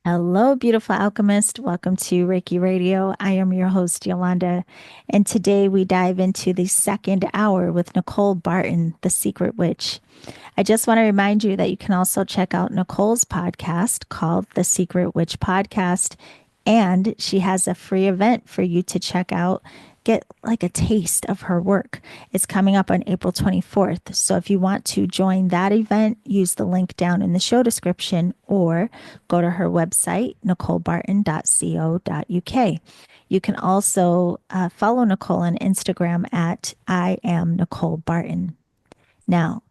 Hello, beautiful alchemist. Welcome to Reiki Radio. I am your host, Yolanda, and today we dive into the second hour with Nicole Barton, the Secret Witch. I just want to remind you that you can also check out Nicole's podcast called The Secret Witch Podcast, and she has a free event for you to check out. Get like a taste of her work. It's coming up on April 24th. So if you want to join that event, use the link down in the show description or go to her website, nicolebarton.co.uk. You can also follow Nicole on Instagram at I am Nicole Barton. Now,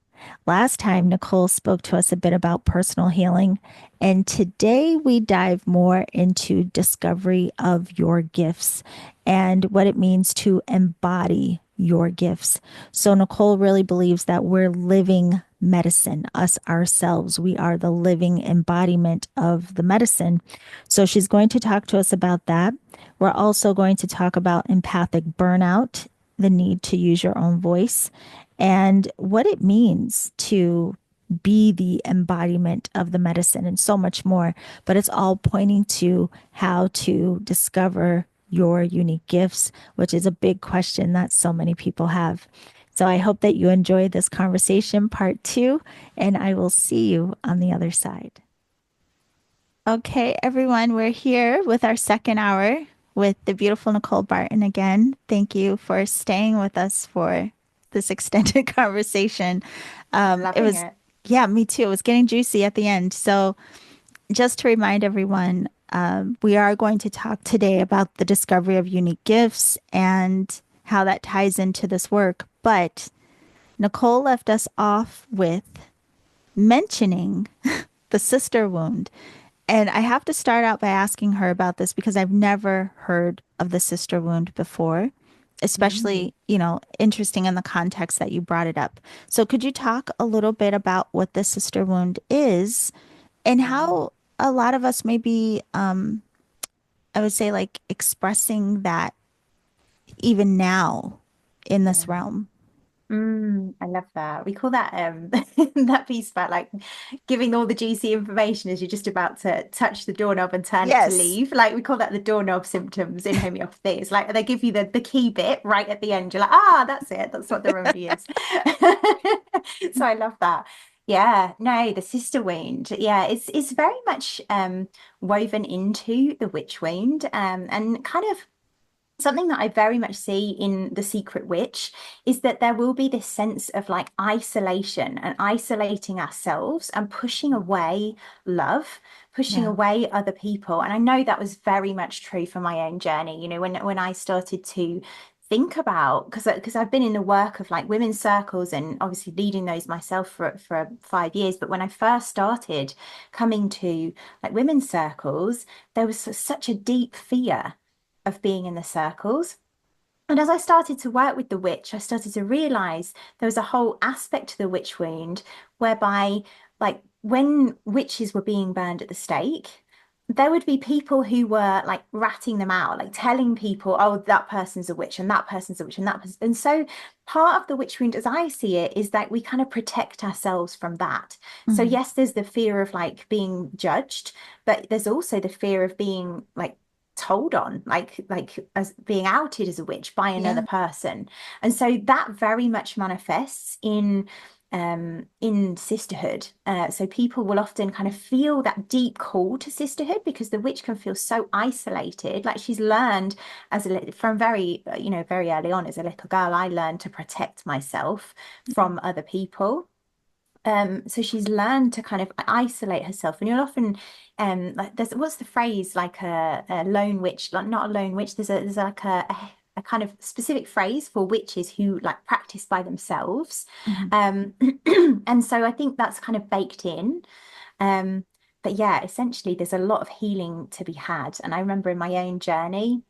last time Nicole spoke to us a bit about personal healing, and today we dive more into discovery of your gifts and what it means to embody your gifts. So, Nicole really believes that we're living medicine, us ourselves. We are the living embodiment of the medicine. So, she's going to talk to us about that. We're also going to talk about empathic burnout, the need to use your own voice, and what it means to be the embodiment of the medicine and so much more. But it's all pointing to how to discover your unique gifts, which is a big question that so many people have. So I hope that you enjoy this conversation, part two, and I will see you on the other side. Okay, everyone, we're here with our second hour with the beautiful Nicole Barton again. Thank you for staying with us for this extended conversation. It Loving was, it. yeah, me too. It was getting juicy at the end. So, just to remind everyone, we are going to talk today about the discovery of unique gifts and how that ties into this work. But Nicole left us off with mentioning the sister wound. And I have to start out by asking her about this because I've never heard of the sister wound before, Mm. especially, interesting in the context that you brought it up. So could you talk a little bit about what the sister wound is and Yeah. how a lot of us may be, I would say, like expressing that even now in this Yeah. realm? I love that. We call that that piece about like giving all the juicy information as you're just about to touch the doorknob and turn it to Yes. leave. Like we call that the doorknob symptoms in homeopathy. It's like they give you the key bit right at the end. You're like, ah, that's it. That's what the remedy is. So I love that. Yeah, no, the sister wound. Yeah, it's very much woven into the witch wound and kind of something that I very much see in The Secret Witch is that there will be this sense of like isolation and isolating ourselves and pushing away love, pushing Yeah. away other people. And I know that was very much true for my own journey. When I started to think about because I've been in the work of like women's circles and obviously leading those myself for 5 years. But when I first started coming to like women's circles, there was such a deep fear of being in the circles. And as I started to work with the witch, I started to realize there was a whole aspect to the witch wound whereby, like, when witches were being burned at the stake, there would be people who were like ratting them out, like telling people, oh, that person's a witch and that person's a witch and that person. And so part of the witch wound, as I see it, is that we kind of protect ourselves from that. So, Mhm. yes, there's the fear of like being judged, but there's also the fear of being like told on like as being outed as a witch by another Yeah. person, and so that very much manifests in sisterhood. So people will often kind of feel that deep call to sisterhood because the witch can feel so isolated. Like she's learned from very early on as a little girl, I learned to protect myself Yeah. from other people. So she's learned to kind of isolate herself, and you'll often, like there's what's the phrase like a lone witch, like not a lone witch. There's like a kind of specific phrase for witches who like practice by themselves, Mhm. um, and so I think that's kind of baked in. Um, but yeah, essentially, there's a lot of healing to be had, and I remember in my own journey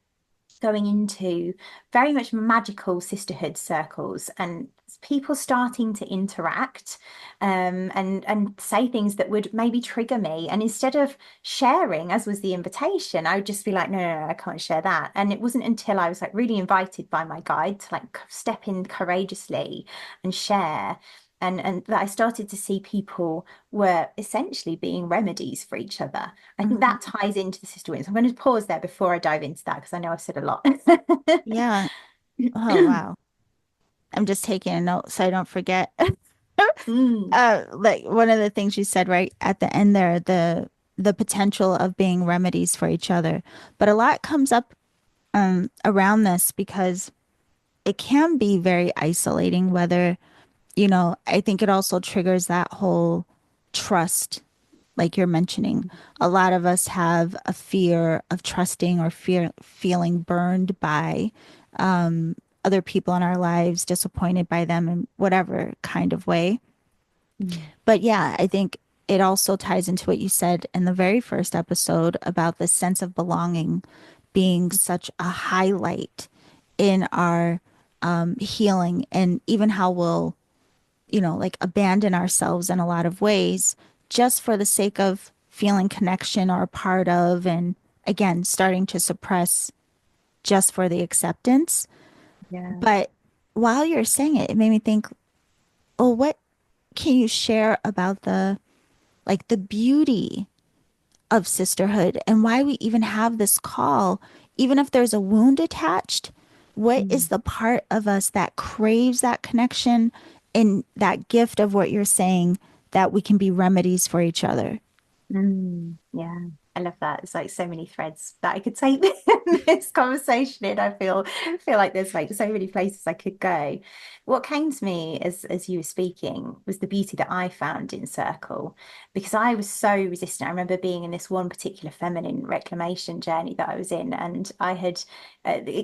going into very much magical sisterhood circles and people starting to interact and say things that would maybe trigger me. And instead of sharing, as was the invitation, I would just be like, no, no, no, I can't share that. And it wasn't until I was like really invited by my guide to like step in courageously and share. and that I started to see people were essentially being remedies for each other. I think Mhm. that ties into the sister wounds. I'm going to pause there before I dive into that because I know I've said a lot. Yeah. Oh, wow. I'm just taking a note so I don't forget. Mm, Like one of the things you said right at the end there, the potential of being remedies for each other. But a lot comes up around this because it can be very isolating, whether, I think it also triggers that whole trust, like you're mentioning. A lot of us have a fear of trusting or feeling burned by other people in our lives, disappointed by them in whatever kind of way. mm, But yeah, I think it also ties into what you said in the very first episode about the sense of belonging being such a highlight in our healing, and even how we'll, like abandon ourselves in a lot of ways just for the sake of feeling connection or a part of, and again, starting to suppress just for the acceptance. yeah. But while you're saying it, it made me think, oh, what can you share about the beauty of sisterhood and why we even have this call, even if there's a wound attached? What is Mm. the part of us that craves that connection and that gift of what you're saying, that we can be remedies for each other? Yeah, I love that. It's like so many threads that I could take this conversation in. I feel like there's like so many places I could go. What came to me as you were speaking was the beauty that I found in Circle, because I was so resistant. I remember being in this one particular feminine reclamation journey that I was in, and I had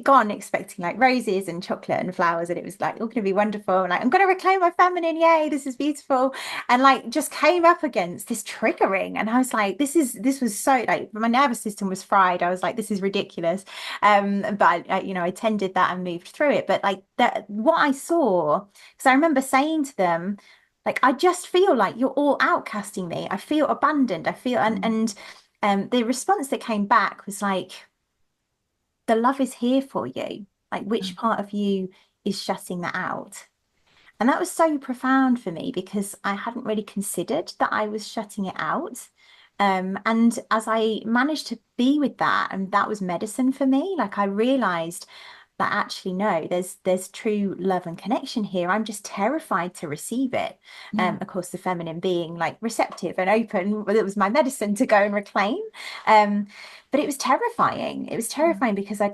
gone expecting like roses and chocolate and flowers, and it was like all going to be wonderful. And like, I'm going to reclaim my feminine. Yay, this is beautiful. And like just came up against this triggering, and I was like, this was so like my nervous system was fried. I was like, this is ridiculous. But I attended that and moved through it. But like that, what I saw, because I remember saying to them, like, I just feel like you're all outcasting me. I feel abandoned. I feel and the response that came back was like, the love is here for you. Like, which part of you is shutting that out? And that was so profound for me because I hadn't really considered that I was shutting it out. And as I managed to be with that, and that was medicine for me, like I realized that actually no, there's true love and connection here. I'm just terrified to receive it. Yeah. Of course, the feminine being like receptive and open, well, it was my medicine to go and reclaim. Um, but it was terrifying. It was terrifying because I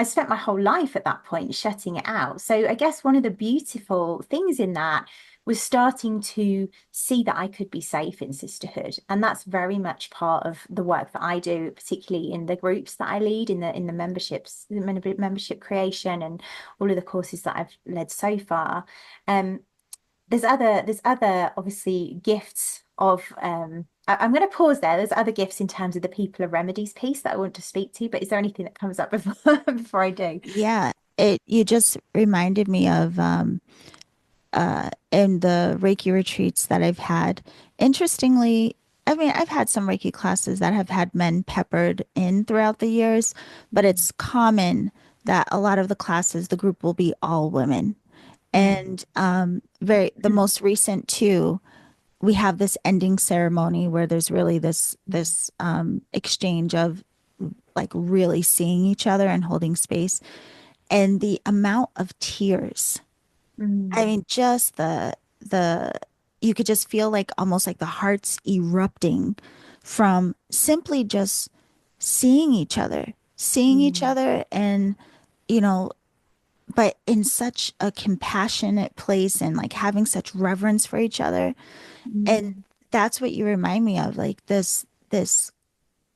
spent my whole life at that point shutting it out. So I guess one of the beautiful things in that was starting to see that I could be safe in sisterhood. And that's very much part of the work that I do, particularly in the groups that I lead in the memberships, the membership creation and all of the courses that I've led so far. Um, there's other obviously gifts of I'm going to pause there. There's other gifts in terms of the people of remedies piece that I want to speak to, but is there anything that comes up before before I do? Yeah, it you just reminded me of in the Reiki retreats that I've had. Interestingly, I mean, I've had some Reiki classes that have had men peppered in throughout the years, but it's common that a lot of the classes, the group will be all women. Mm. And very the most recent two, we have this ending ceremony where there's really this exchange of like really seeing each other and holding space, and the amount of tears. I Mm. mean, just the you could just feel like almost like the hearts erupting from simply just seeing each Mm. other, and you know, but in such a compassionate place and like having such reverence for each other. And Mm. that's what you remind me of, like this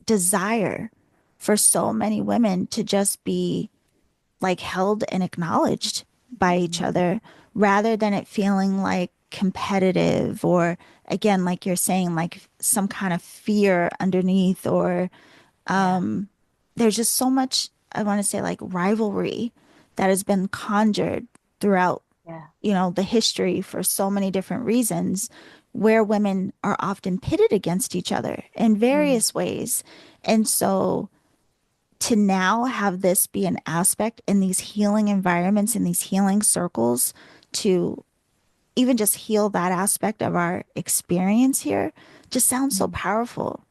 desire for so many women to just be like held and acknowledged by each Mm. other, rather than it feeling like competitive, or again, like you're saying, like some kind of fear underneath, or Yeah. there's just so much, I want to say, like rivalry that has been conjured throughout, Yeah. the history for so many different reasons, where women are often pitted against each other in Mm. various ways. And so to now have this be an aspect in these healing environments, in these healing circles, to even just heal that aspect of our experience here just sounds so Mm. powerful.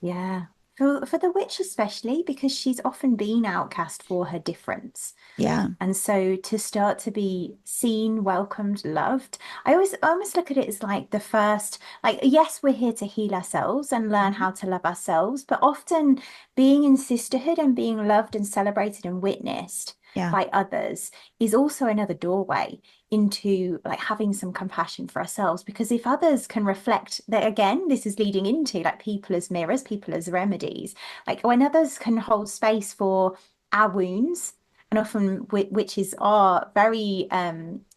Yeah. For the witch especially, because she's often been outcast for her difference. Yeah. And so to start to be seen, welcomed, loved, I almost look at it as like the first, like, yes, we're here to heal ourselves and learn Mhm. how to love ourselves, but often being in sisterhood and being loved and celebrated and witnessed Yeah. by others is also another doorway into like having some compassion for ourselves. Because if others can reflect that, again, this is leading into like people as mirrors, people as remedies, like when others can hold space for our wounds, and often witches are very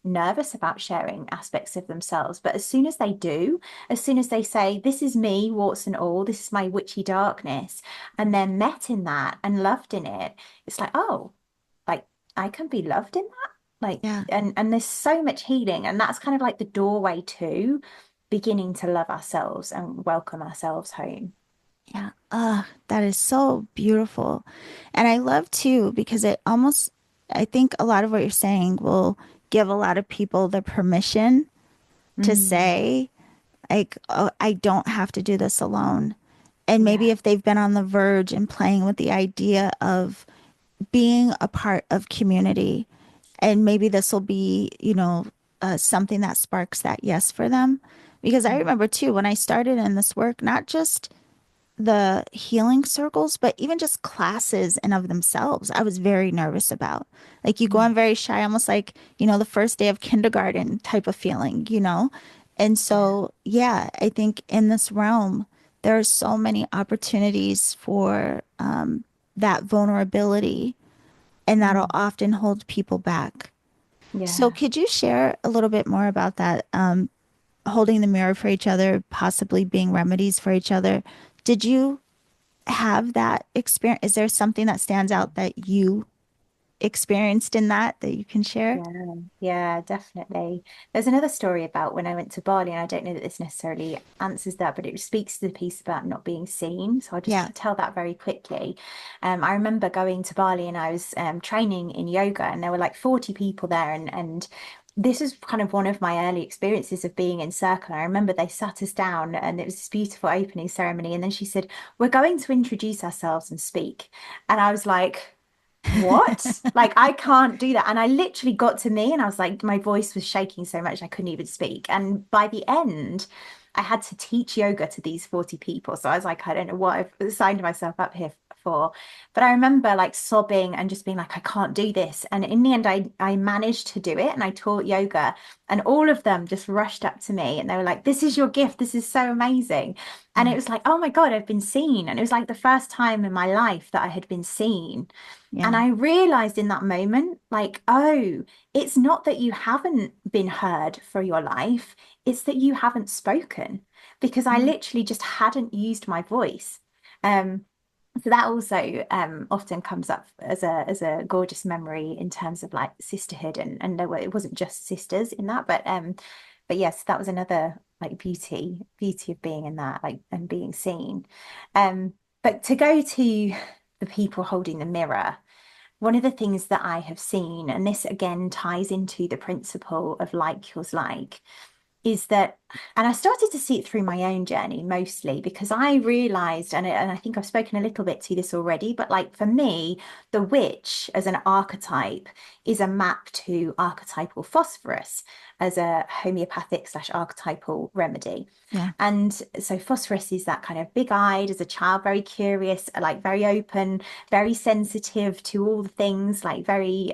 nervous about sharing aspects of themselves. But as soon as they do, as soon as they say, this is me, warts and all, this is my witchy darkness, and they're met in that and loved in it, it's like, oh, like I can be loved in that. Like, Yeah. and there's so much healing. And that's kind of like the doorway to beginning to love ourselves and welcome ourselves home. Yeah. That is so beautiful. And I love too, because it almost, I think a lot of what you're saying will give a lot of people the permission to Mm, say, like, oh, I don't have to do this alone. And maybe yeah, if they've been on the verge and playing with the idea of being a part of community, and maybe this will be, something that sparks that yes for them. Because I mm, remember too, when I started in this work, not just the healing circles, but even just classes and of themselves, I was very nervous about. Like you go mm, in very shy, almost like, the first day of kindergarten type of feeling. And yeah, so, yeah, I think in this realm, there are so many opportunities for that vulnerability, and that'll mm, often hold people back. So, yeah. could you share a little bit more about that? Holding the mirror for each other, possibly being remedies for each other. Did you have that experience? Is there something that stands out that you experienced in that you can share? Yeah, yeah, definitely. There's another story about when I went to Bali, and I don't know that this necessarily answers that, but it speaks to the piece about not being seen. So I'll just Yeah, tell that very quickly. I remember going to Bali and I was training in yoga, and there were like 40 people there, and this was kind of one of my early experiences of being in circle. I remember they sat us down, and it was this beautiful opening ceremony, and then she said, "We're going to introduce ourselves and speak," and I was like, what? Like, I can't do that. And I literally got to me and I was like, my voice was shaking so much I couldn't even speak. And by the end, I had to teach yoga to these 40 people. So I was like, I don't know what I've signed myself up here for. But I remember like sobbing and just being like, I can't do this. And in the end, I managed to do it and I taught yoga. And all of them just rushed up to me and they were like, this is your gift. This is so amazing. And it yeah, was like, oh my God, I've been seen. And it was like the first time in my life that I had been seen. And yeah, I realized in that moment, like, oh, it's not that you haven't been heard for your life, it's that you haven't spoken because I mm, literally just hadn't used my voice. Um, so that also often comes up as a gorgeous memory in terms of like sisterhood and there were, it wasn't just sisters in that, but yes, that was another like beauty of being in that like and being seen. But to go to the people holding the mirror. One of the things that I have seen, and this again ties into the principle of like yours like, is that, and I started to see it through my own journey mostly because I realized, and I think I've spoken a little bit to this already, but like for me, the witch as an archetype is a map to archetypal phosphorus as a homeopathic slash archetypal remedy. yeah, And so phosphorus is that kind of big-eyed as a child, very curious, like very open, very sensitive to all the things, like very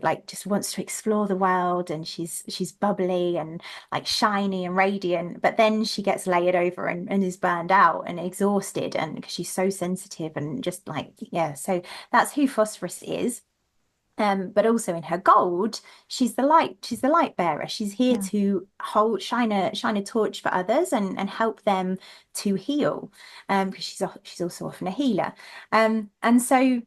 like just wants to explore the world and she's bubbly and like shiny and radiant, but then she gets layered over and is burned out and exhausted and because she's so sensitive and just like yeah, so that's who phosphorus is. But also in her gold, she's the light bearer. She's here yeah, to shine a torch for others and help them to heal. Because she's also often a healer. And so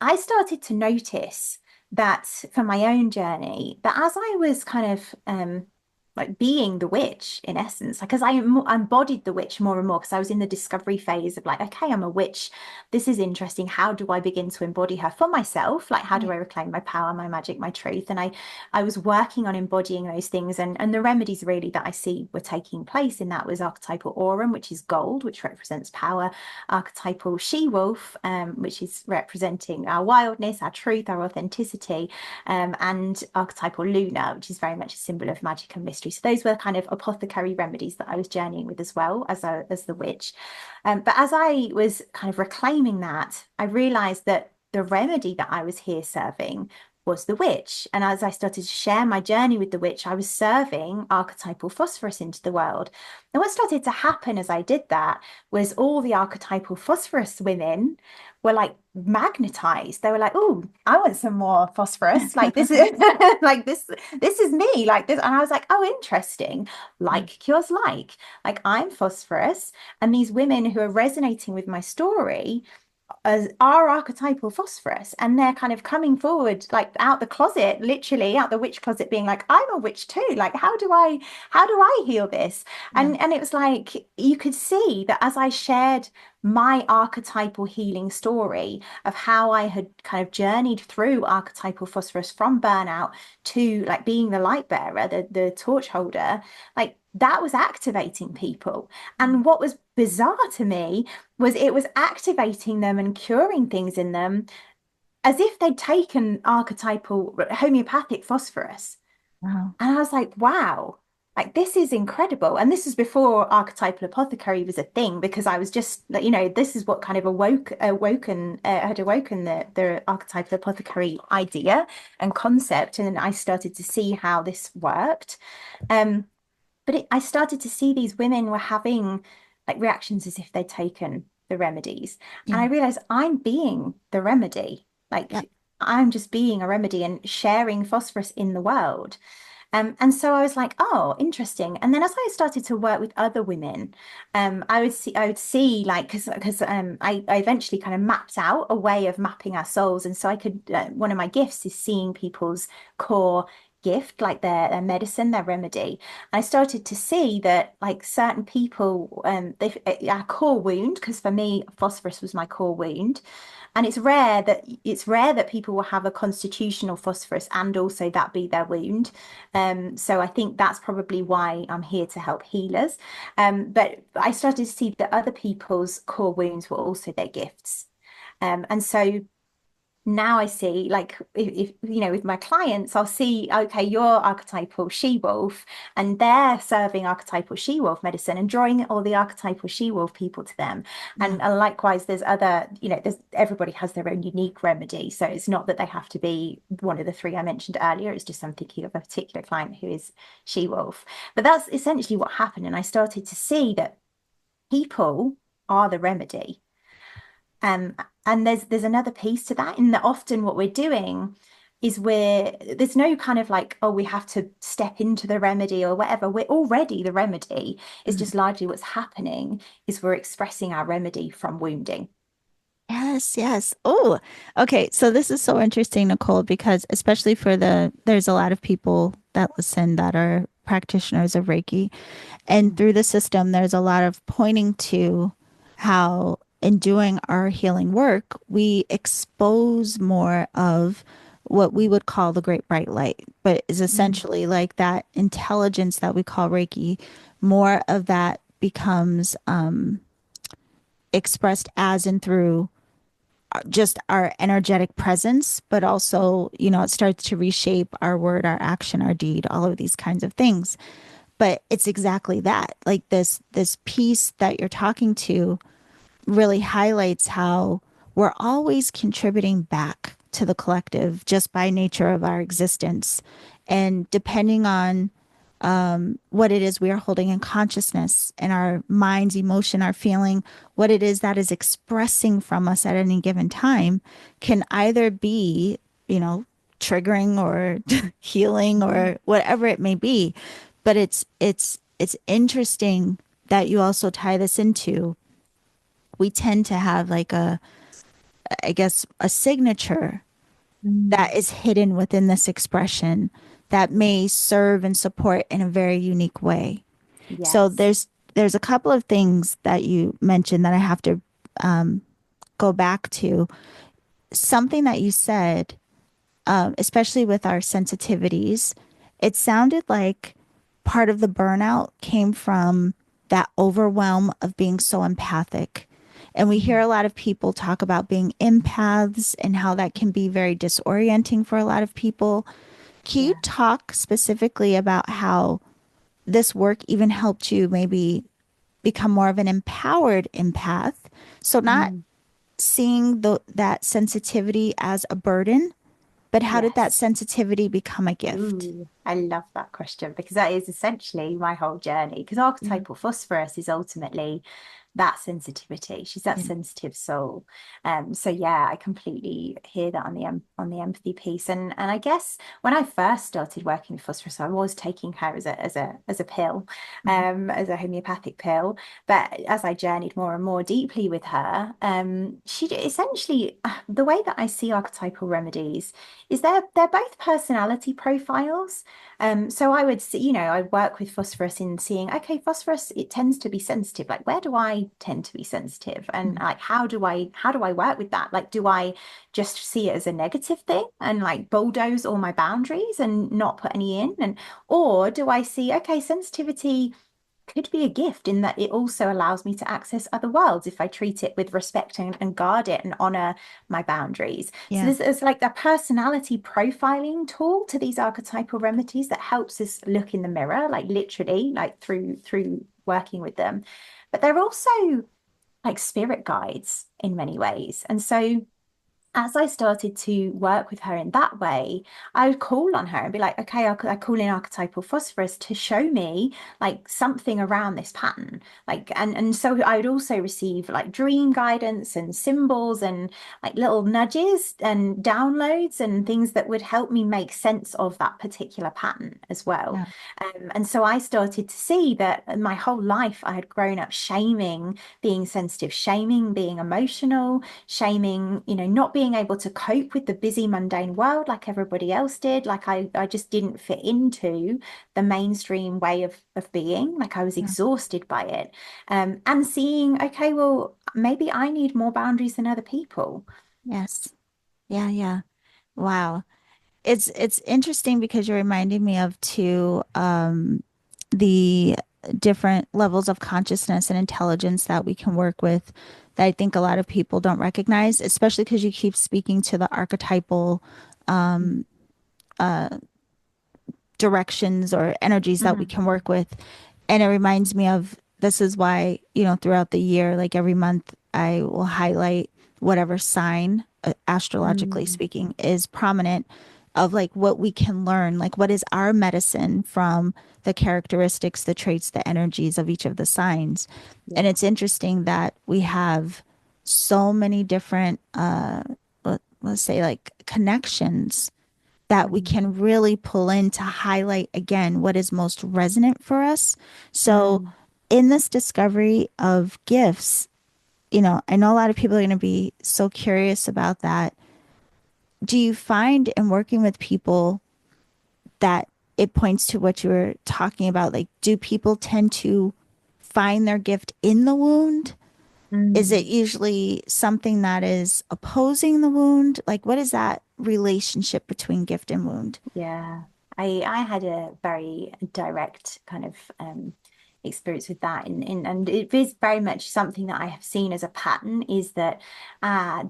I started to notice that for my own journey, that as I was kind of like being the witch in essence, like because I embodied the witch more and more because I was in the discovery phase of like, okay, I'm a witch. This is interesting. How do I begin to embody her for myself? Like, how do Right. I reclaim my power, my magic, my truth? And I was working on embodying those things, and the remedies really that I see were taking place in that was archetypal aurum, which is gold, which represents power, archetypal she wolf, which is representing our wildness, our truth, our authenticity, and archetypal Luna, which is very much a symbol of magic and mystery. So those were kind of apothecary remedies that I was journeying with as well as the witch. But as I was kind of reclaiming that, I realized that the remedy that I was here serving was the witch. And as I started to share my journey with the witch, I was serving archetypal phosphorus into the world. And what started to happen as I did that was all the archetypal phosphorus women were like magnetized. They were like, "Oh, I want some more phosphorus. Like this is like this is me. Like this." And I was like, "Oh, interesting. Like cures like. Like I'm phosphorus, and these women who are resonating with my story as are archetypal phosphorus, and they're kind of coming forward like out the closet, literally out the witch closet, being like, I'm a witch too. Like, how do I heal this? Yeah. And it was like you could see that as I shared my archetypal healing story of how I had kind of journeyed through archetypal phosphorus from burnout to like being the light bearer, the torch holder, like that was activating people. And what was bizarre to me was it was activating them and curing things in them as if they'd taken archetypal homeopathic phosphorus. Wow. And I was like, wow, like this is incredible. And this was before archetypal apothecary was a thing because I was just, this is what kind of had awoken the archetypal apothecary idea and concept. And then I started to see how this worked. Um, I started to see these women were having like reactions as if they'd taken the remedies. And I Yeah. realized I'm being the remedy. Yeah. Like I'm just being a remedy and sharing phosphorus in the world. And so I was like, oh, interesting. And then as I started to work with other women, I would see like, because I eventually kind of mapped out a way of mapping our souls. And so I could, one of my gifts is seeing people's core gift, like their medicine, their remedy. I started to see that like certain people, our core wound, because for me, phosphorus was my core wound. And it's rare that people will have a constitutional phosphorus and also that be their wound. So I think that's probably why I'm here to help healers. But I started to see that other people's core wounds were also their gifts. And so now I see, like, if with my clients, I'll see, okay, you're archetypal she-wolf, and they're serving archetypal she-wolf medicine and drawing all the archetypal she-wolf people to them. Yeah. And likewise, there's other, there's everybody has their own unique remedy. So it's not that they have to be one of the three I mentioned earlier. It's just I'm thinking of a particular client who is she-wolf. But that's essentially what happened. And I started to see that people are the remedy. Um, and there's another piece to that in that often what we're doing is there's no kind of like, oh, we have to step into the remedy or whatever. We're already the remedy. It's Mhm. just largely what's happening is we're expressing our remedy from wounding. Yes, yes. Oh, okay. So this is so interesting, Nicole, because especially there's a lot of people that listen that are practitioners of Reiki. And through the system, there's a lot of pointing to how in doing our healing work, we expose more of what we would call the great bright light, but is Mm, essentially like that intelligence that we call Reiki. More of that becomes expressed as and through just our energetic presence, but also, it starts to reshape our word, our action, our deed, all of these kinds of things. But it's exactly that. Like this piece that you're talking to really highlights how we're always contributing back to the collective just by nature of our existence. And depending on what it is we are holding in consciousness and our mind's emotion, our feeling, what it is that is expressing from us at any given time can either be, you know, triggering or healing or whatever it may be. But it's interesting that you also tie this into we tend to have like I guess, a signature mm, that is hidden within this expression that may serve and support in a very unique way. So Yes. there's a couple of things that you mentioned that I have to go back to. Something that you said, especially with our sensitivities, it sounded like part of the burnout came from that overwhelm of being so empathic. And we hear Mm. a lot of people talk about being empaths and how that can be very disorienting for a lot of people. Can you Yeah. talk specifically about how this work even helped you maybe become more of an empowered empath? So not Mm. seeing that sensitivity as a burden, but how did that Yes. sensitivity become a gift? Ooh, I love that question because that is essentially my whole journey. Because Yeah, archetypal phosphorus is ultimately that sensitivity. She's that yeah, sensitive soul. So yeah, I completely hear that on the empathy piece. And I guess when I first started working with phosphorus, I was taking her as a pill, mhm, as a homeopathic pill. But as I journeyed more and more deeply with her, she essentially the way that I see archetypal remedies is they're both personality profiles. So I would see, I work with phosphorus in seeing, okay, phosphorus, it tends to be sensitive. Like, where do I tend to be sensitive? And mhm, like, how do I work with that? Like, do I just see it as a negative thing and like bulldoze all my boundaries and not put any in? Or do I see, okay, sensitivity could be a gift in that it also allows me to access other worlds if I treat it with respect and guard it and honor my boundaries. So yeah, there's like a personality profiling tool to these archetypal remedies that helps us look in the mirror, like literally, like through working with them. But they're also like spirit guides in many ways. And so as I started to work with her in that way, I would call on her and be like, okay, I call in archetypal phosphorus to show me like something around this pattern. Like, and so I would also receive like dream guidance and symbols and like little nudges and downloads and things that would help me make sense of that particular pattern as well. yeah, And so I started to see that my whole life I had grown up shaming being sensitive, shaming being emotional, shaming, not being able to cope with the busy, mundane world like everybody else did. Like I just didn't fit into the mainstream way of being. Like I was yeah. exhausted by it. And seeing, okay, well, maybe I need more boundaries than other people. Yes. Yeah, yeah. Wow. It's interesting because you're reminding me of two the different levels of consciousness and intelligence that we can work with that I think a lot of people don't recognize, especially because you keep speaking to the archetypal directions or energies that we Mhm. can work with. And it reminds me of this is why, throughout the year, like every month, I will highlight whatever sign, astrologically Mm, speaking, is prominent of like what we can learn, like what is our medicine from the characteristics, the traits, the energies of each of the signs. And yeah. it's interesting that we have so many different, let's say, like connections that we Mhm. can really pull in to highlight again what is most resonant for us. So, Mm, in this discovery of gifts, I know a lot of people are going to be so curious about that. Do you find in working with people that it points to what you were talking about? Like, do people tend to find their gift in the wound? Is it mm. usually something that is opposing the wound? Like, what is that relationship between gift and wound? Yeah, I had a very direct kind of experience with that, and it is very much something that I have seen as a pattern is that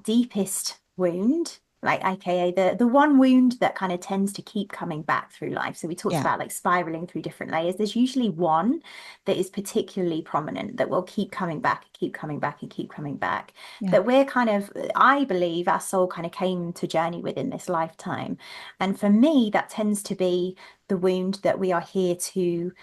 deepest wound, like AKA the one wound that kind of tends to keep coming back through life. So we talked Yeah, about like spiraling through different layers. There's usually one that is particularly prominent that will keep coming back, keep coming back, and keep coming back. yeah, That we're kind of, I believe, our soul kind of came to journey with in this lifetime. And for me, that tends to be the wound that we are here to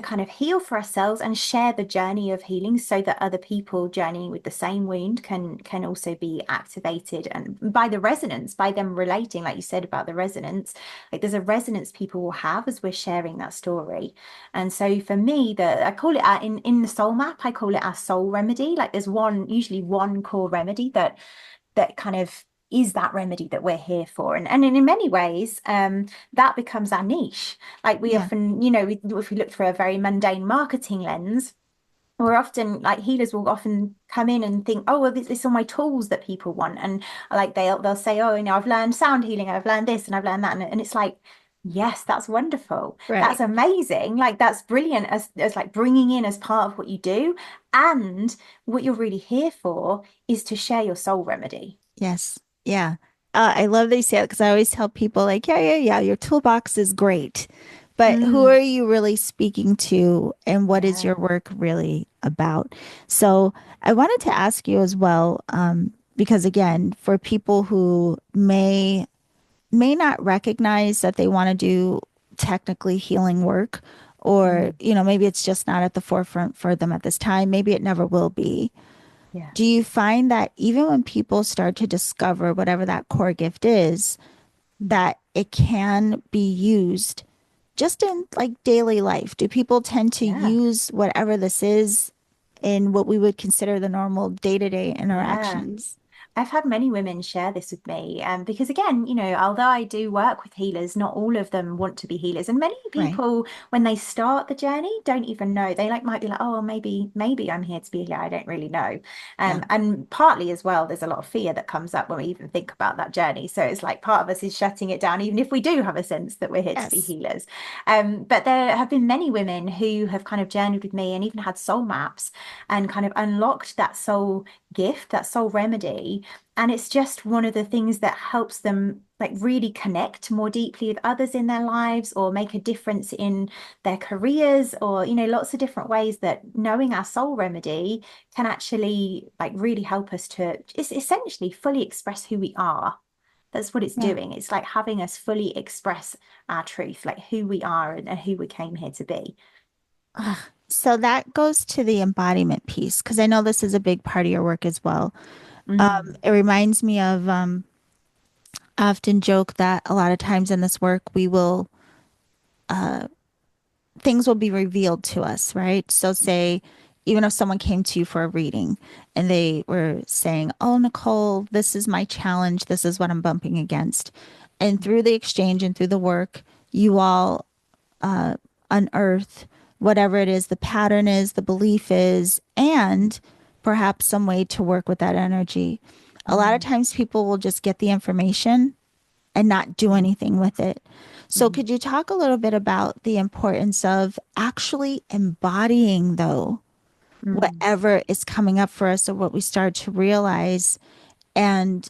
kind of heal for ourselves and share the journey of healing so that other people journeying with the same wound can also be activated and by the resonance, by them relating, like you said about the resonance, like there's a resonance people will have as we're sharing that story. And so for me, I call it in the soul map, I call it our soul remedy. Like there's usually one core remedy that kind of is that remedy that we're here for. And in many ways, that becomes our niche. Like we Yeah, often, if we look through a very mundane marketing lens, we're often like healers will often come in and think, oh, well, this are my tools that people want. And like they'll say, oh, I've learned sound healing, I've learned this and I've learned that. And it's like, yes, that's wonderful. That's right. amazing. Like that's brilliant as like bringing in as part of what you do. And what you're really here for is to share your soul remedy. Yes. Yeah. I love that you say it because I always tell people, like, yeah, yeah, yeah, your toolbox is great, but who Mm, are you really speaking to and what is yeah, your work really about? So I wanted to ask you as well, because again, for people who may not recognize that they want to do technically healing work, or, mm, maybe it's just not at the forefront for them at this time. Maybe it never will be. yeah, Do you find that even when people start to discover whatever that core gift is, mm, that it can be used just in like daily life? Do people tend to yeah, use whatever this is in what we would consider the normal day-to-day yeah. interactions? I've had many women share this with me, because again, although I do work with healers, not all of them want to be healers, and many Right. people, when they start the journey, don't even know. They might be like, oh, maybe I'm here to be a healer. I don't really know, Yeah. and partly as well, there's a lot of fear that comes up when we even think about that journey. So it's like part of us is shutting it down, even if we do have a sense that we're here to be Yes. healers. But there have been many women who have kind of journeyed with me and even had soul maps and kind of unlocked that soul gift, that soul remedy. And it's just one of the things that helps them like really connect more deeply with others in their lives or make a difference in their careers or, lots of different ways that knowing our soul remedy can actually like really help us to it's essentially fully express who we are. That's what it's Yeah. doing. It's like having us fully express our truth, like who we are and who we came here to be. Ugh. So that goes to the embodiment piece, because I know this is a big part of your work as well. Mm, It reminds me of I often joke that a lot of times in this work, we will things will be revealed to us, right? So, say, even if someone came to you for a reading and they were saying, oh, Nicole, this is my challenge, this is what I'm bumping against. And through the exchange and through the work, you all unearth whatever it is the pattern is, the belief is, and perhaps some way to work with that energy. A lot of mm, times people will just get the information and not do mm, anything with it. So, mm, could you talk a little bit about the importance of actually embodying, though, mm, whatever is coming up for us or what we start to realize? And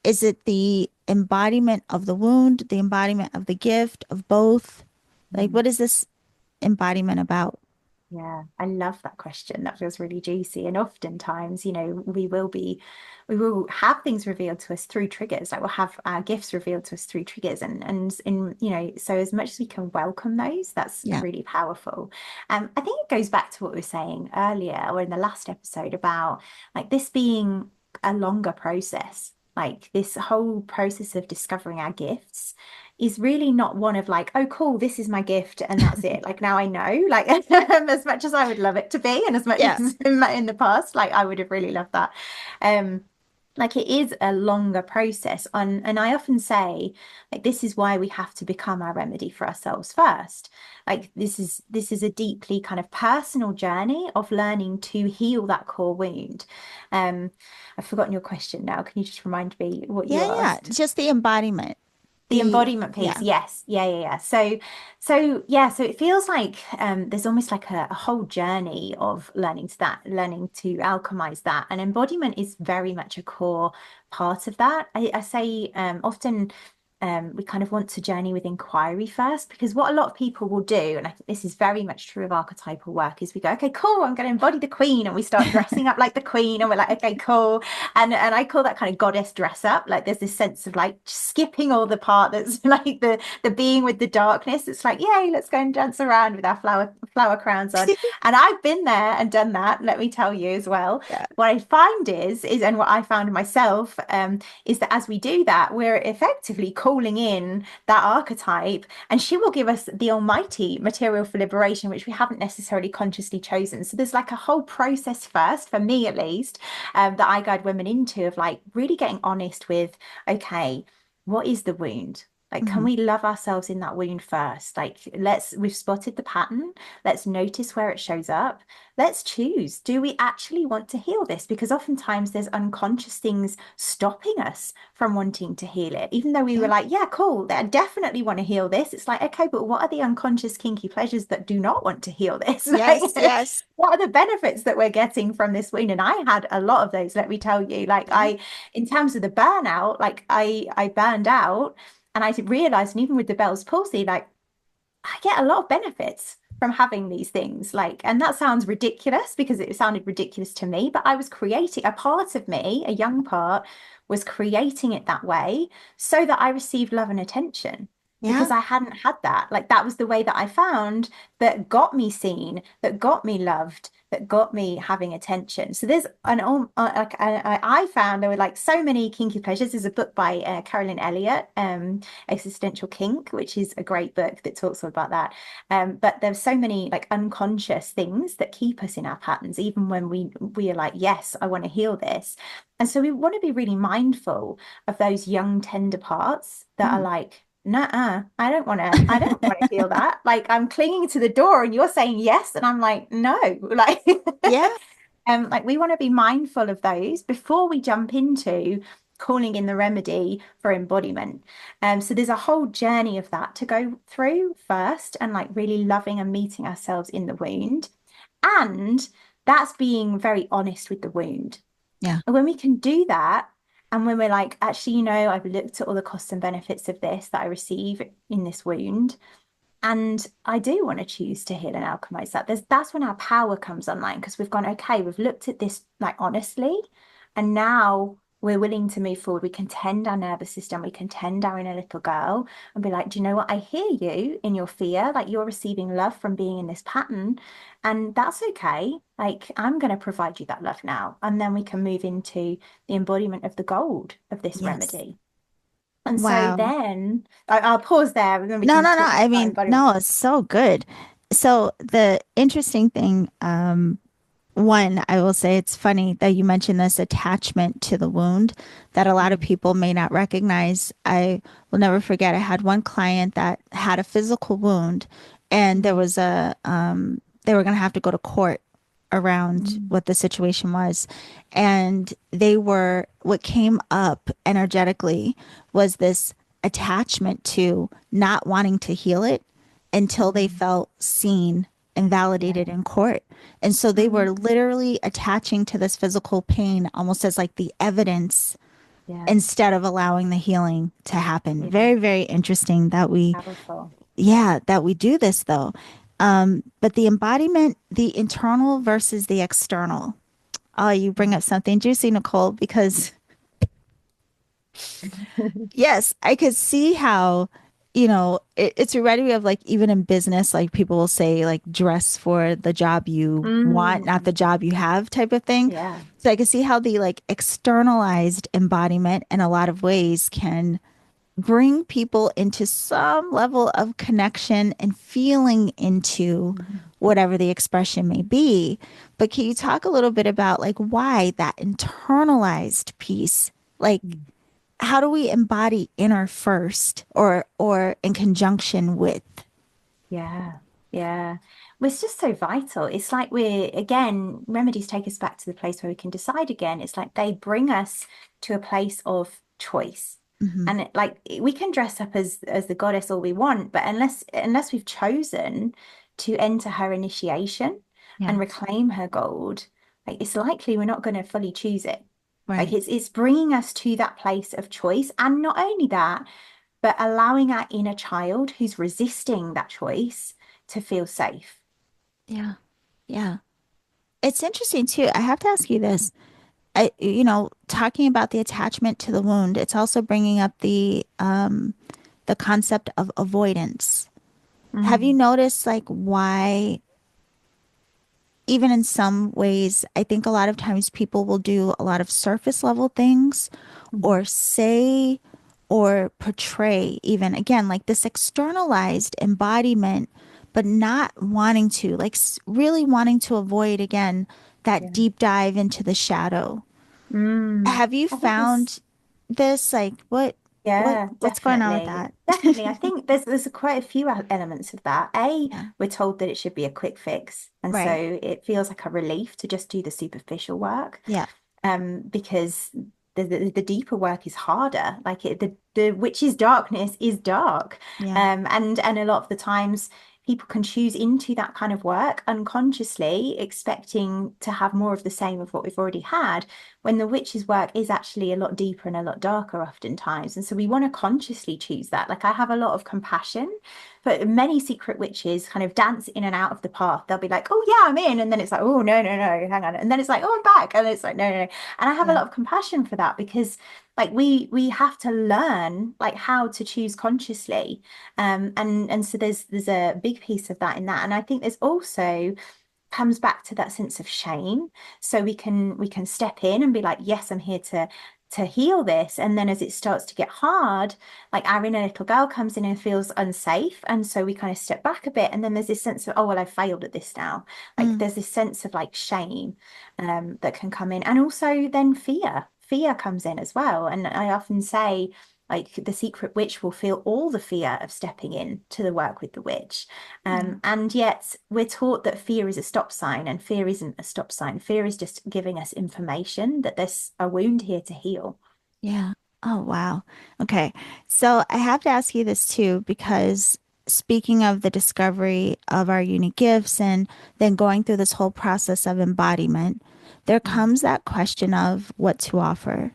is it the embodiment of the wound, the embodiment of the gift, of both? Like, mm. what is this embodiment about? Yeah, I love that question. That feels really juicy. And oftentimes, we will have things revealed to us through triggers. Like we'll have our gifts revealed to us through triggers. And so as much as we can welcome those, that's Yeah. really powerful. I think it goes back to what we were saying earlier or in the last episode about like this being a longer process. Like this whole process of discovering our gifts is really not one of like, oh, cool, this is my gift and that's it. Like now I know, like as much as I would love it to be, and as much Yeah. as in the past, like I would have really loved that. Um, like it is a longer process and I often say like this is why we have to become our remedy for ourselves first. Like this is a deeply kind of personal journey of learning to heal that core wound. um I've forgotten your question now. Can you just remind me what you Yeah. Yeah. asked? Just the embodiment. The The, embodiment piece, yeah. yes. Yeah, yeah, yeah. So it feels like there's almost like a whole journey of learning to alchemize that. And embodiment is very much a core part of that. I say often we kind of want to journey with inquiry first, because what a lot of people will do, and I think this is very much true of archetypal work, is we go, okay, cool, I'm going to embody the queen, and we start dressing up like the queen, and we're like, okay, cool, and I call that kind of goddess dress up. Like there's this sense of like skipping all the part that's like the being with the darkness. It's like, yay, let's go and dance around with our flower crowns on. And I've been there and done that, let me tell you as well. Yeah. What I find is and what I found myself is that as we do that, we're effectively calling in that archetype, and she will give us the almighty material for liberation, which we haven't necessarily consciously chosen. So there's like a whole process first, for me at least, that I guide women into, of like really getting honest with, okay, what is the wound? Like, can Mhm. we love ourselves in that wound first? Like, we've spotted the pattern. Let's notice where it shows up. Let's choose. Do we actually want to heal this? Because oftentimes there's unconscious things stopping us from wanting to heal it. Even though we were Yeah. like, yeah, cool, I definitely want to heal this. It's like, okay, but what are the unconscious kinky pleasures that do not want to heal this? Yes, Like, yes. what are the benefits that we're getting from this wound? And I had a lot of those, let me tell you. Like, Yeah. in terms of the burnout, like I burned out, and I realized, and even with the Bell's palsy, like I get a lot of benefits from having these things. Like, and that sounds ridiculous because it sounded ridiculous to me, but I was creating, a part of me, a young part, was creating it that way so that I received love and attention. Because Yeah. I hadn't had that. Like, that was the way that I found that got me seen, that got me loved, that got me having attention. So there's like I found there were like so many kinky pleasures. There's a book by Carolyn Elliott, Existential Kink, which is a great book that talks all about that. But there's so many like unconscious things that keep us in our patterns, even when we are like, yes, I want to heal this. And so we want to be really mindful of those young, tender parts that are Mhm. like, nah, I don't want to feel that. Like I'm clinging to the door and you're saying yes, and I'm like, no, like Yeah. like we want to be mindful of those before we jump into calling in the remedy for embodiment. So there's a whole journey of that to go through first, and like really loving and meeting ourselves in the wound. And that's being very honest with the wound. Yeah. And when we can do that, and when we're like, actually, I've looked at all the costs and benefits of this that I receive in this wound, and I do want to choose to heal and alchemize that. That's when our power comes online, because we've gone, okay, we've looked at this like honestly, and now we're willing to move forward. We can tend our nervous system, we can tend our inner little girl and be like, do you know what? I hear you in your fear, like you're receiving love from being in this pattern, and that's okay. Like, I'm going to provide you that love now. And then we can move into the embodiment of the gold of this Yes. remedy. And so Wow. then I'll pause there and then we No, can no, no. talk more I about mean, embodiment. no, it's so good. So the interesting thing, one, I will say it's funny that you mentioned this attachment to the wound that a lot of Mm, people may not recognize. I will never forget, I had one client that had a physical wound, and there mm, was they were going to have to go to court around mm, what the situation was. And what came up energetically was this attachment to not wanting to heal it until they mm. felt seen and Yeah. validated in court. And so they Mm, were literally attaching to this physical pain almost as like the evidence yeah. instead of allowing the healing to happen. Yeah. Very, very interesting that Powerful. that we do this though. But the embodiment, the internal versus the external. Oh, you bring up something juicy, Nicole, because yes, I could see how, it's already of like even in business, like people will say like dress for the job you want, not the Mm, job you have type of thing. yeah. So I can see how the like externalized embodiment in a lot of ways can bring people into some level of connection and feeling into Mm, whatever the expression may be. But can you talk a little bit about like why that internalized piece? Like mm. how do we embody inner first or in conjunction with? Yeah. Yeah. Well, it's just so vital. It's like again, remedies take us back to the place where we can decide again. It's like they bring us to a place of choice. Hmm. And like we can dress up as the goddess all we want, but unless we've chosen to enter her initiation and Yeah, reclaim her gold, like it's likely we're not going to fully choose it. Like right. it's bringing us to that place of choice, and not only that, but allowing our inner child who's resisting that choice to feel safe. Yeah. Yeah. It's interesting too. I have to ask you this. Talking about the attachment to the wound, it's also bringing up the concept of avoidance. Have you Mm, noticed like why even in some ways, I think a lot of times people will do a lot of surface level things mm, or say or portray, even again, like this externalized embodiment, but not wanting to, like really wanting to avoid again that Yeah. deep dive into the shadow. Mm. Have you I think there's found this? Like, Yeah, what's going on with definitely. that? Definitely. I think there's quite a few elements of that. Yeah. We're told that it should be a quick fix. And so Right. it feels like a relief to just do the superficial work. Yeah. Because the deeper work is harder. Like the witch's darkness is dark. Yeah. And a lot of the times people can choose into that kind of work unconsciously, expecting to have more of the same of what we've already had, when the witch's work is actually a lot deeper and a lot darker oftentimes. And so we want to consciously choose that. Like I have a lot of compassion, but many secret witches kind of dance in and out of the path. They'll be like, oh yeah, I'm in. And then it's like, oh no, no, no, hang on. And then it's like, oh, I'm back. And it's like, no, no, no. And I have a Yeah. lot of compassion for that because like we have to learn like how to choose consciously. And so there's a big piece of that in that. And I think there's also comes back to that sense of shame, so we can step in and be like, yes, I'm here to heal this. And then as it starts to get hard, like our inner little girl comes in and feels unsafe, and so we kind of step back a bit, and then there's this sense of, oh well, I've failed at this now. Like Mm. there's this sense of like shame that can come in, and also then fear comes in as well. And I often say, like the secret witch will feel all the fear of stepping in to the work with the witch. Yeah. And yet we're taught that fear is a stop sign, and fear isn't a stop sign. Fear is just giving us information that there's a wound here to heal. Yeah. Oh, wow. Okay. So I have to ask you this too, because speaking of the discovery of our unique gifts and then going through this whole process of embodiment, there Mm, comes that question of what to offer.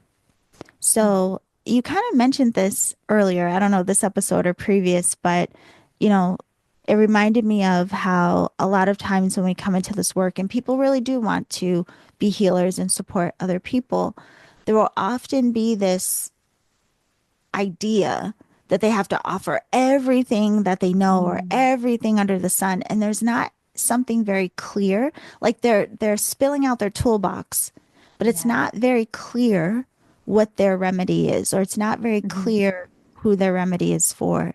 mm, So you kind of mentioned this earlier. I don't know, this episode or previous, but you know, it reminded me of how a lot of times when we come into this work and people really do want to be healers and support other people, there will often be this idea that they have to offer everything that they know or mm. everything under the sun, and there's not something very clear. Like they're spilling out their toolbox, but it's Yeah. not very clear what their remedy is, or it's not very Mhm. clear who their remedy is for. Mm.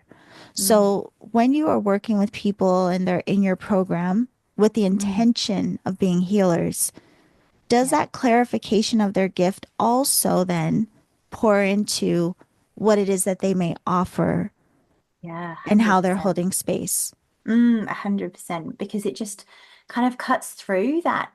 So when you are working with people and they're in your program with the Mm. intention of being healers, does Yeah. that clarification of their gift also then pour into what it is that they may offer Yeah, and how they're 100%. holding space? 100%, because it just kind of cuts through that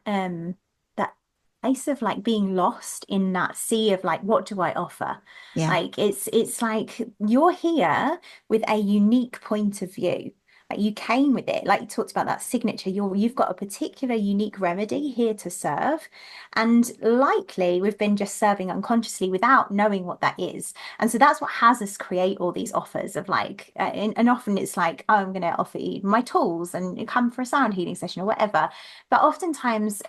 place of like being lost in that sea of like, what do I offer? Yeah. Like it's like you're here with a unique point of view. Like you came with it, like you talked about that signature. You've got a particular unique remedy here to serve. And likely we've been just serving unconsciously without knowing what that is. And so that's what has us create all these offers of like, and often it's like, oh, I'm going to offer you my tools and you come for a sound healing session or whatever. But oftentimes,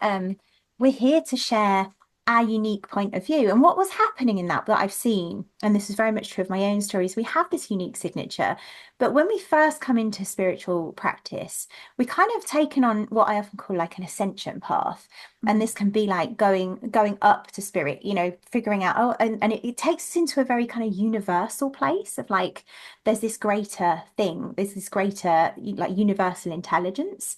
we're here to share our unique point of view. And what was happening in that I've seen, and this is very much true of my own stories, we have this unique signature. But when we first come into spiritual practice, we kind of taken on what I often call like an ascension path. And Mm. this can be like going up to spirit, figuring out, oh, and it takes us into a very kind of universal place of like there's this greater thing, there's this greater like universal intelligence.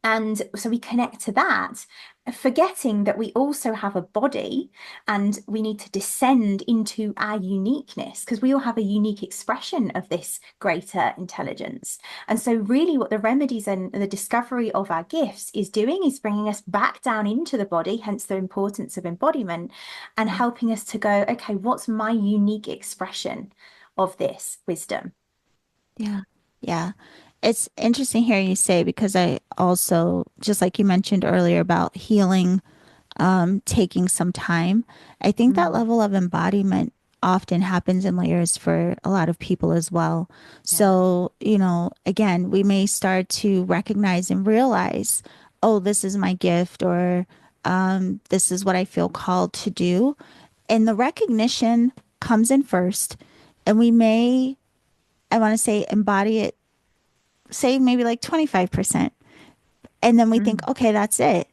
And so we connect to that, forgetting that we also have a body and we need to descend into our uniqueness because we all have a unique expression of this greater intelligence. And so, really, what the remedies and the discovery of our gifts is doing is bringing us back down into the body, hence the importance of embodiment, and Yeah. helping us to go, okay, what's my unique expression of this wisdom? Yeah. Yeah. It's interesting hearing you say because I also, just like you mentioned earlier about healing taking some time. I think that Mm, level of embodiment often happens in layers for a lot of people as well. yeah. So, again, we may start to recognize and realize, oh, this is my gift, or this is what I feel called to do. And the recognition comes in first. And we may, I want to say, embody it, say maybe like 25%. And then we think, Mm, okay, that's it.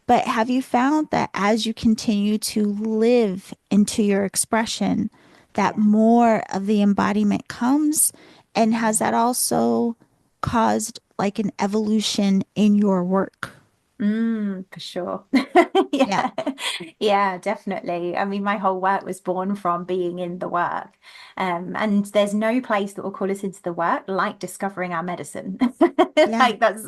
But have you found that as you continue to live into your expression, that Yeah. more of the embodiment comes? And has Yeah. that also caused like an evolution in your work? For sure. Yeah. Yeah. Yeah, definitely. I mean, my whole work was born from being in the work. And there's no place that will call us into the work like discovering our medicine. Yeah. Like that's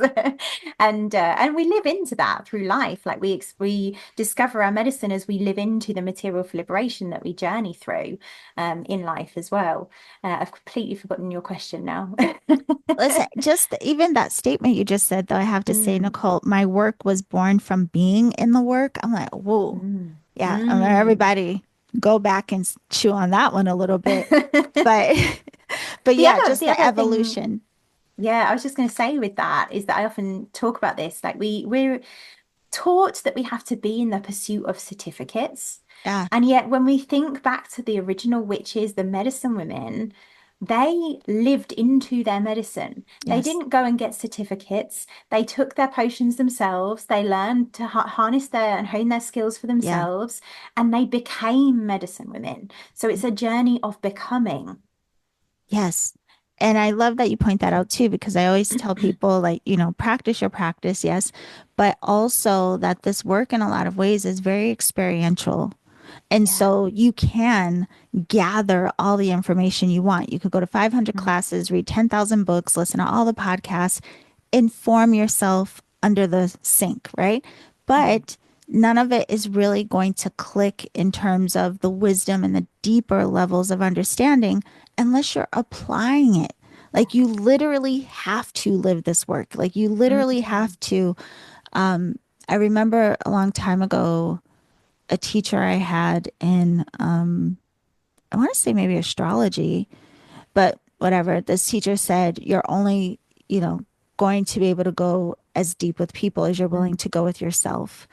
and we live into that through life. Like we discover our medicine as we live into the material for liberation that we journey through in life as well. I've completely forgotten your question now. Listen, just even that statement you just said, though, I have to say, Mm, Nicole, my work was born from being in the work. I'm like, whoa. mm, Yeah. I mean, mm. everybody go back and chew on that one a little bit. But, but The yeah, other just the the other thing, evolution. yeah, I was just going to say with that is that I often talk about this. Like we're taught that we have to be in the pursuit of certificates. Yeah. And yet when we think back to the original witches, the medicine women, they lived into their medicine. They Yes. didn't go and get certificates. They took their potions themselves. They learned to harness their and hone their skills for Yeah. themselves, and they became medicine women. So it's a journey of becoming. Yes. And I love that you point that out too, because I always tell people, like, practice your practice, yes, but also that this work in a lot of ways is very experiential. And Yeah. so you can gather all the information you want. You could go to 500 Mm, classes, read 10,000 books, listen to all the podcasts, inform yourself under the sink, right? mm. But none of it is really going to click in terms of the wisdom and the deeper levels of understanding unless you're applying it. Like you literally have to live this work. Like you literally Mm, have to. I remember a long time ago, a teacher I had in, I want to say maybe astrology, but whatever. This teacher said, you're only, you know, going to be able to go as deep with people as you're willing mm. to go with yourself.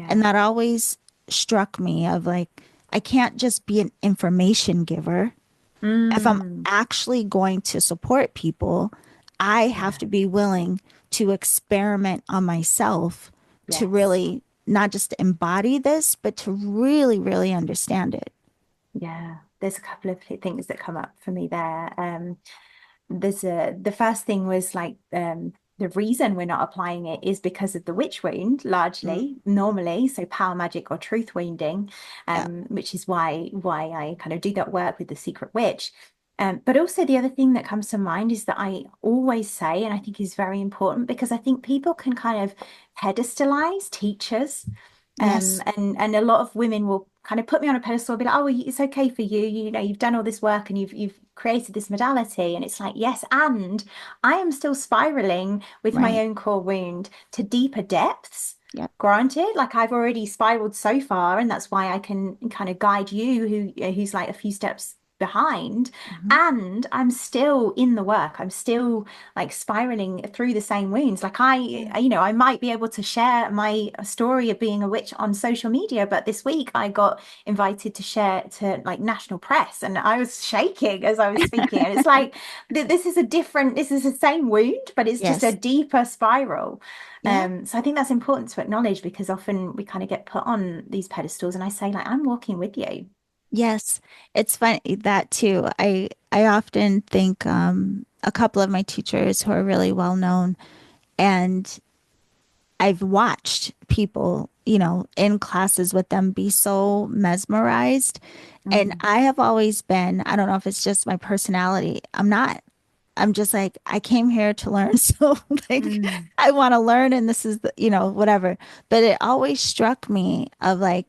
And Yeah. that always struck me of like, I can't just be an information giver. If I'm Mm, actually going to support people, I have yeah. to be willing to experiment on myself to Yes. really not just embody this, but to really, really understand it. Yeah. There's a couple of things that come up for me there. The first thing was like the reason we're not applying it is because of the witch wound, Mm, largely, normally, so power magic or truth wounding, yeah. which is why I kind of do that work with the secret witch. But also the other thing that comes to mind is that I always say, and I think is very important because I think people can kind of pedestalize teachers. Yes. And a lot of women will kind of put me on a pedestal and be like, oh, well, it's okay for you. You know, you've done all this work and you've created this modality. And it's like, yes, and I am still spiraling with my Right. own core wound to deeper depths. Yep. Granted, like I've already spiraled so far, and that's why I can kind of guide you who's like a few steps behind. Mhm. And I'm still in the work. I'm still like spiraling through the same wounds. Like Yeah. I might be able to share my story of being a witch on social media, but this week I got invited to share to like national press, and I was shaking as I was speaking. And it's like this is the same wound, but it's just a Yes. deeper spiral. Yeah. So I think that's important to acknowledge because often we kind of get put on these pedestals, and I say like I'm walking with you. Yes. It's funny that too. I often think a couple of my teachers who are really well known, and I've watched people, in classes with them be so mesmerized. And Mm, I have always been, I don't know if it's just my personality. I'm just like, I came here to learn. So like, mm, I want to learn and this is the, whatever. But it always struck me of like,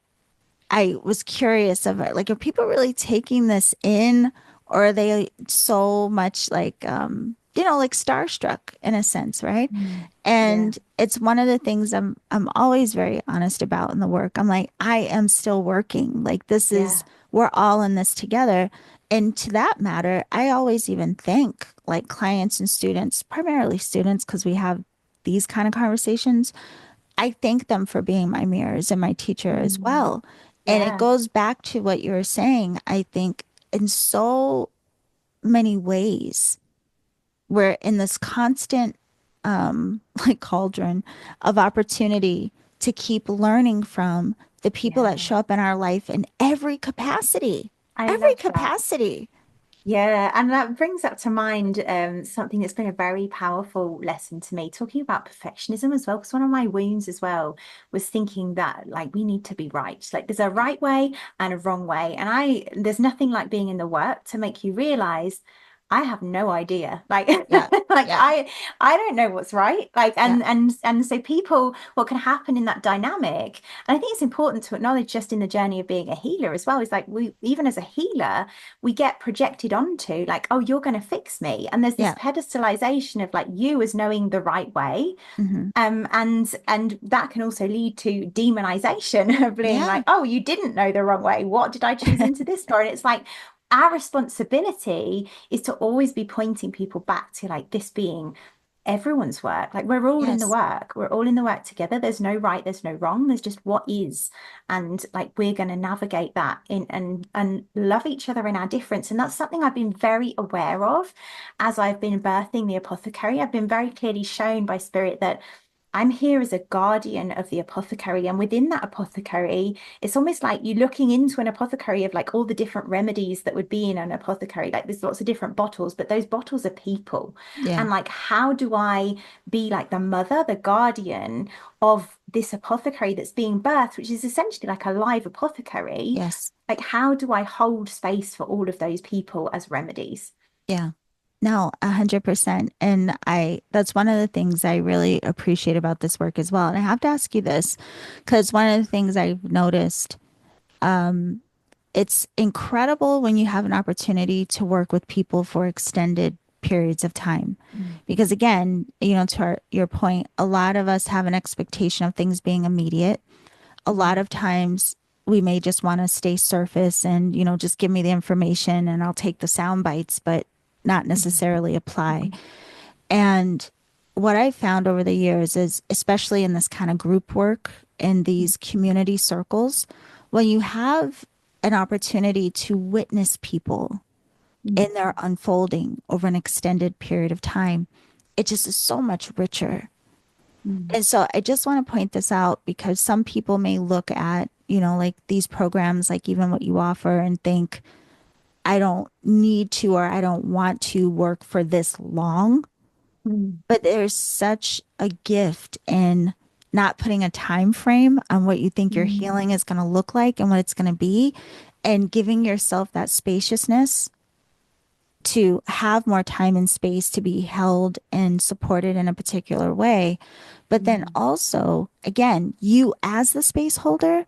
I was curious of it. Like, are people really taking this in, or are they so much like, like starstruck in a sense, right? mm. Yeah, And it's one of the things I'm always very honest about in the work. I'm like, I am still working. Like yeah. we're all in this together. And to that matter, I always even thank like clients and students, primarily students, because we have these kind of conversations. I thank them for being my mirrors and my teacher as Mm, well. And it yeah. goes back to what you were saying, I think, in so many ways. We're in this constant, like cauldron of opportunity to keep learning from the people that Yeah. show up in our life in every capacity. I every love that. capacity. Yeah, and that brings up to mind something that's been a very powerful lesson to me, talking about perfectionism as well. Because one of my wounds as well was thinking that like we need to be right. Like there's a right way and a wrong way. And there's nothing like being in the work to make you realize I have no idea. Like Yeah. like Yeah. I don't know what's right. Like Yeah. and so people, what can happen in that dynamic, and I think it's important to acknowledge just in the journey of being a healer as well, is like we even as a healer we get projected onto like, oh, you're going to fix me. And there's this Yeah. pedestalization of like you as knowing the right way. Hmm. And that can also lead to demonization of being Yeah. like, oh, you didn't know the wrong way. What did I choose into this for? And it's like our responsibility is to always be pointing people back to like this being everyone's work. Like we're all in the Yes. work. We're all in the work together. There's no right, there's no wrong. There's just what is. And like we're going to navigate that in and love each other in our difference. And that's something I've been very aware of as I've been birthing the apothecary. I've been very clearly shown by spirit that I'm here as a guardian of the apothecary. And within that apothecary, it's almost like you're looking into an apothecary of like all the different remedies that would be in an apothecary. Like there's lots of different bottles, but those bottles are people. Yeah. And like, how do I be like the mother, the guardian of this apothecary that's being birthed, which is essentially like a live apothecary? Yes. Like, how do I hold space for all of those people as remedies? Yeah. No, 100%. And that's one of the things I really appreciate about this work as well. And I have to ask you this, because one of the things I've noticed, it's incredible when you have an opportunity to work with people for extended periods of time. Mm, Because again, to your point, a lot of us have an expectation of things being immediate. A lot mm, of times we may just want to stay surface and, just give me the information and I'll take the sound bites, but not mm, necessarily apply. mm, And what I found over the years is, especially in this kind of group work, in mm, these community circles, when you have an opportunity to witness people mm, in their unfolding over an extended period of time, it just is so much richer. mm, And so I just want to point this out because some people may look at, like these programs, like even what you offer, and think, I don't need to or I don't want to work for this long. mm, But there's such a gift in not putting a time frame on what you think your mm, healing is going to look like and what it's going to be, and giving yourself that spaciousness to have more time and space to be held and supported in a particular way. But then mm, also, again, you as the space holder,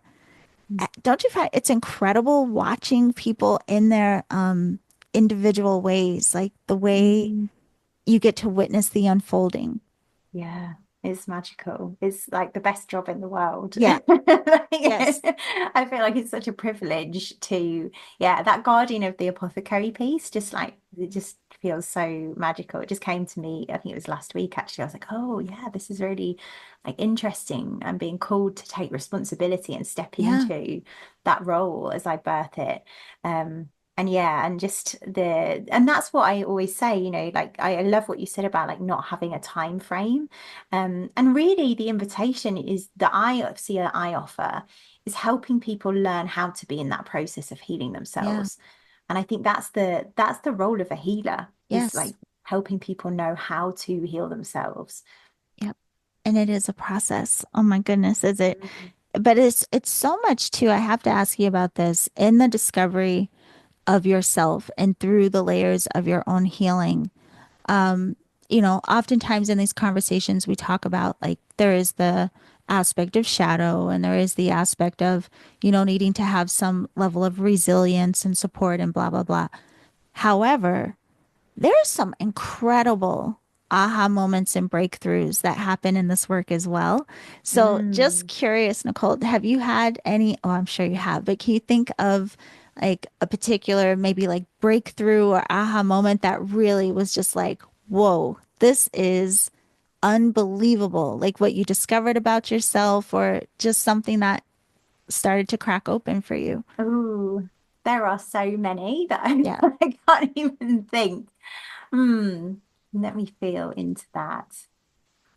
mm, don't you find it's incredible watching people in their individual ways, like the way mm. you get to witness the unfolding? Yeah, it's magical. It's like the best job in the world. Yeah. Yes. I feel like it's such a privilege to, yeah, that guardian of the apothecary piece, just like it just feels so magical. It just came to me, I think it was last week actually. I was like, oh yeah, this is really like interesting. I'm being called to take responsibility and step Yeah. into that role as I birth it. And yeah, and just and that's what I always say, like I love what you said about like not having a time frame. And really the invitation is that I see that I offer is helping people learn how to be in that process of healing Yeah. themselves. And I think that's the role of a healer is Yes. like helping people know how to heal themselves. Yep. And it is a process. Oh my goodness, is it? Mm, But it's so much too. I have to ask you about this in the discovery of yourself and through the layers of your own healing. Oftentimes in these conversations we talk about like there is the aspect of shadow and there is the aspect of, needing to have some level of resilience and support and blah blah blah. However, there's some incredible aha moments and breakthroughs that happen in this work as well. So, just mm. curious, Nicole, have you had any? Oh, I'm sure you have, but can you think of like a particular, maybe like breakthrough or aha moment that really was just like, whoa, this is unbelievable? Like what you discovered about yourself or just something that started to crack open for you? Oh, there are so many that Yeah. I can't even think. Hmm. Let me feel into that.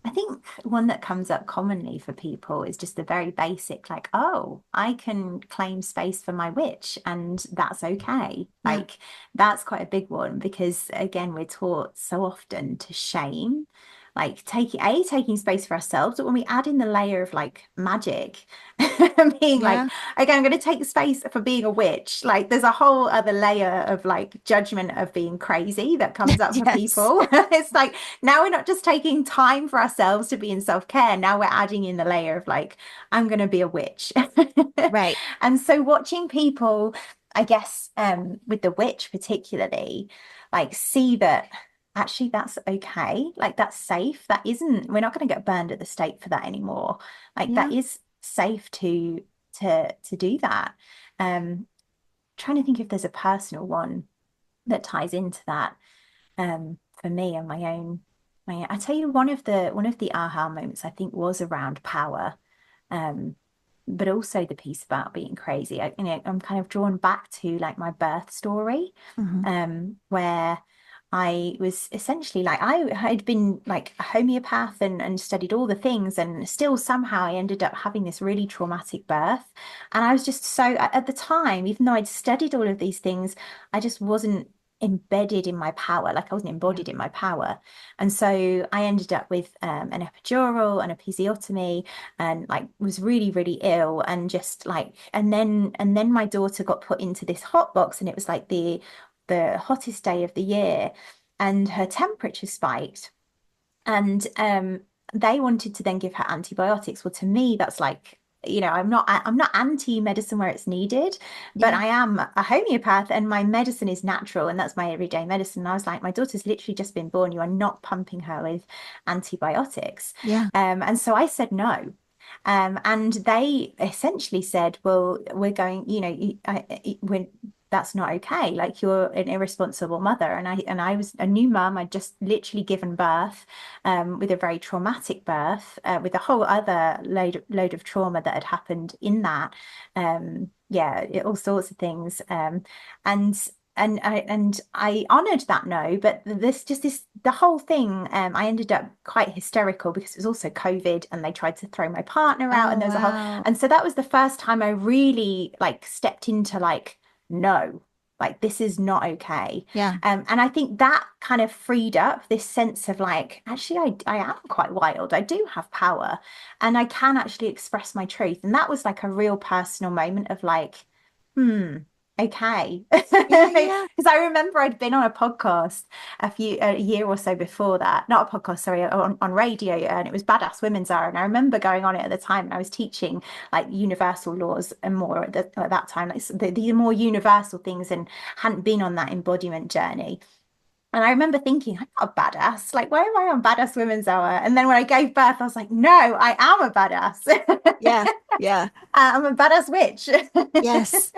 I think one that comes up commonly for people is just the very basic, like, oh, I can claim space for my witch, and that's okay. Yeah. Like, that's quite a big one because, again, we're taught so often to shame, like taking space for ourselves. But when we add in the layer of like magic, being like, Yeah. okay, I'm going to take space for being a witch, like, there's a whole other layer of like judgment of being crazy that comes up for Yes. people. It's like, now we're not just taking time for ourselves to be in self-care. Now we're adding in the layer of like, I'm going to be a witch. Right. And so watching people, I guess, with the witch particularly, like see that actually that's okay. Like that's safe. That isn't, we're not going to get burned at the stake for that anymore. Like that Yeah. is safe to do that. Trying to think if there's a personal one that ties into that for me and I tell you one of the aha moments I think was around power, um but also the piece about being crazy. I'm kind of drawn back to like my birth story, Hmm. where I was essentially like I had been like a homeopath and studied all the things, and still somehow I ended up having this really traumatic birth. And I was just so at the time, even though I'd studied all of these things, I just wasn't embedded in my power, like I wasn't Yeah. embodied in my power. And so I ended up with an epidural and episiotomy, and like was really, really ill, and just like and then my daughter got put into this hot box, and it was like the hottest day of the year, and her temperature spiked, and they wanted to then give her antibiotics. Well, to me that's like, I'm not anti-medicine where it's needed, but Yeah. I am a homeopath and my medicine is natural, and that's my everyday medicine. And I was like, my daughter's literally just been born, you are not pumping her with antibiotics. Yeah. And so I said no. And they essentially said, well, we're going, that's not okay. Like, you're an irresponsible mother. And I was a new mum. I'd just literally given birth, with a very traumatic birth, with a whole other load of trauma that had happened in that. Yeah, all sorts of things. And and I honored that no, but this the whole thing, I ended up quite hysterical because it was also COVID and they tried to throw my partner out, Oh, and there was a whole, wow. and so that was the first time I really like stepped into like, no, like this is not okay. Yeah. And I think that kind of freed up this sense of like, actually, I am quite wild. I do have power, and I can actually express my truth. And that was like a real personal moment of like, hmm, okay. Yeah. Yeah. Because I remember I'd been on a podcast a year or so before that, not a podcast, sorry, on radio, and it was Badass Women's Hour. And I remember going on it at the time, and I was teaching like universal laws and more at that time, like the more universal things, and hadn't been on that embodiment journey. And I remember thinking, I'm not a badass. Like, why am I on Badass Women's Hour? And then when I gave birth, I was like, no, I am a badass. Yeah. Yeah. I'm a badass witch. Yes.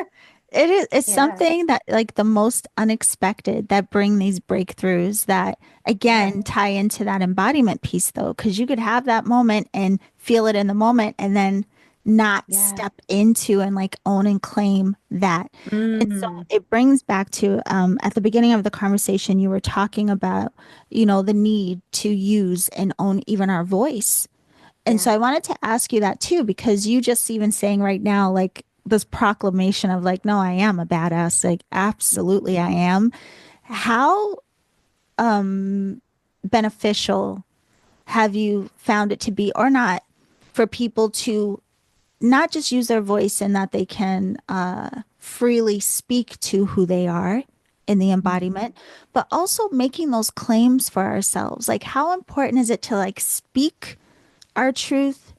It's Yeah, something that like the most unexpected that bring these breakthroughs that yeah, again tie into that embodiment piece though, because you could have that moment and feel it in the moment and then not yeah. step into and like own and claim that. And so Mm, it brings back to at the beginning of the conversation, you were talking about, the need to use and own even our voice. And so yeah. I wanted to ask you that too, because you just even saying right now, like this proclamation of like, no, I am a badass. Like, absolutely I am. How beneficial have you found it to be or not for people to not just use their voice and that they can freely speak to who they are in the Mhm. embodiment, but also making those claims for ourselves? Like, how important is it to like speak our truth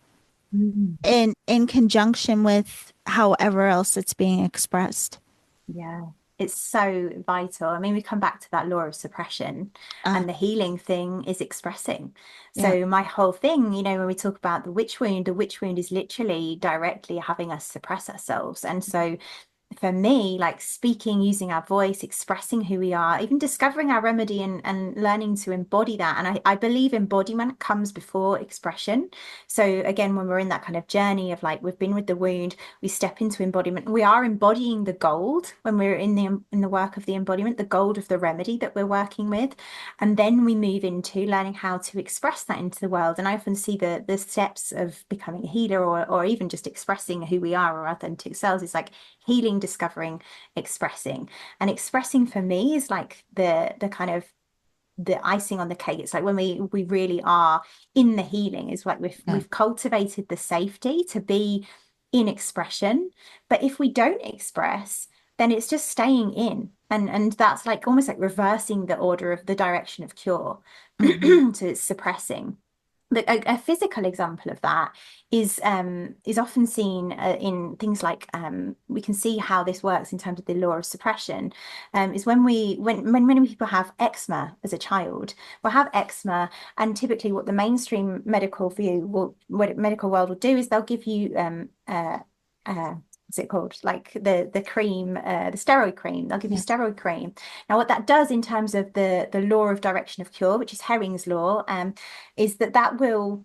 Mm. in conjunction with however else it's being expressed? Yeah, it's so vital. I mean, we come back to that law of suppression, Uh, and the healing thing is expressing. yeah, So, my whole thing, when we talk about the witch wound is literally directly having us suppress ourselves. And so, for me, like speaking, using our voice, expressing who we are, even discovering our remedy and learning to embody that. And I believe embodiment comes before expression. So again, when we're in that kind of journey of like we've been with the wound, we step into embodiment. We are embodying the gold when we're in the work of the embodiment, the gold of the remedy that we're working with. And then we move into learning how to express that into the world. And I often see the steps of becoming a healer or even just expressing who we are or authentic selves is like healing, discovering, expressing. And expressing for me is like the kind of the icing on the cake. It's like when we really are in the healing, is like Yeah. we've cultivated the safety to be in expression. But if we don't express, then it's just staying in. And that's like almost like reversing the order of the direction of cure. Hmm. So it's suppressing. A physical example of that is often seen in things like we can see how this works in terms of the law of suppression. Is when many people have eczema as a child, will have eczema, and typically what the mainstream medical view will, what medical world will do is they'll give you what's it called? Like the cream, the steroid cream. They'll give you Yeah. steroid cream. Now, what that does in terms of the law of direction of cure, which is Herring's law, is that will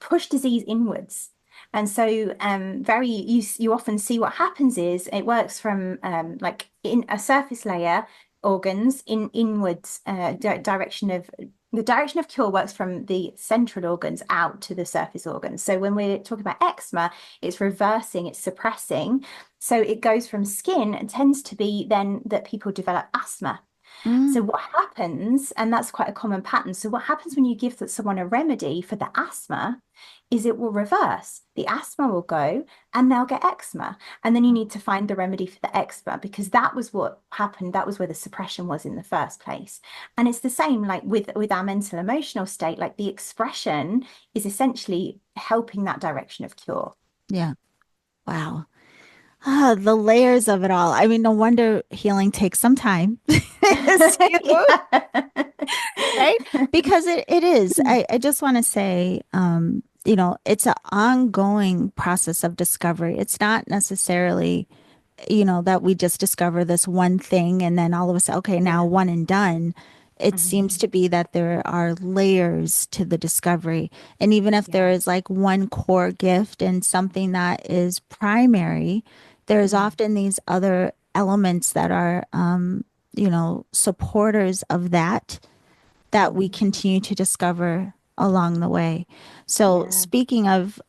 push disease inwards. And so, very you often see what happens is it works from like in a surface layer organs in inwards direction of the direction of cure works from the central organs out to the surface organs. So when we're talking about eczema, it's reversing, it's suppressing. So it goes from skin and tends to be then that people develop asthma. So Mm. what happens, and that's quite a common pattern. So what happens when you give someone a remedy for the asthma is it will reverse. The asthma will go and they'll get eczema. And then you need to find the remedy for the eczema because that was what happened. That was where the suppression was in the first place. And it's the same like with our mental emotional state, like the expression is essentially helping that direction of cure. Yeah. Wow. Ah, the layers of it all. I mean, no wonder healing takes some time. It's right? Because it is. I just want to say, it's an ongoing process of discovery. It's not necessarily, that we just discover this one thing and then all of a sudden, okay, now Yeah. one and done. It seems Mhm. to be that there are layers to the discovery. And even if there Yeah. is like one core gift and something that is primary, there's Mm. often these other elements that are, supporters of that we Mhm. continue to discover along the way. So, Yeah. speaking of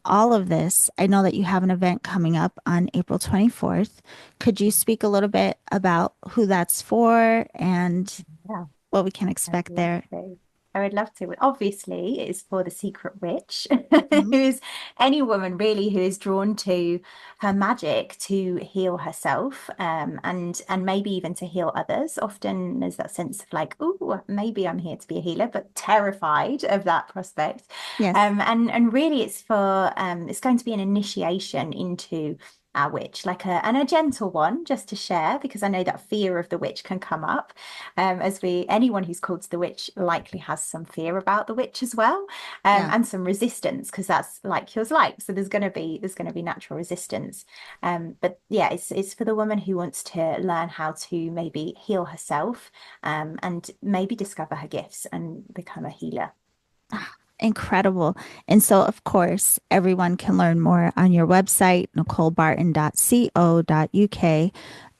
all of this, I know that you have an event coming up on April 24th. Could you speak a little bit about who that's for and Yeah. what we can I would expect love there? to. I would love to. Obviously, it's for the secret witch, Mhm. who's any woman really who is drawn to her magic to heal herself, and maybe even to heal others. Often there's that sense of like, oh, maybe I'm here to be a healer, but terrified of that prospect. Yes. And really, it's going to be an initiation into our witch, like and a gentle one, just to share, because I know that fear of the witch can come up as anyone who's called to the witch likely has some fear about the witch as well, Yeah. and some resistance because that's like cures like. So there's going to be natural resistance. But yeah, it's for the woman who wants to learn how to maybe heal herself, and maybe discover her gifts and become a healer. Incredible. And so, of course, everyone can learn more on your website, nicolebarton.co.uk,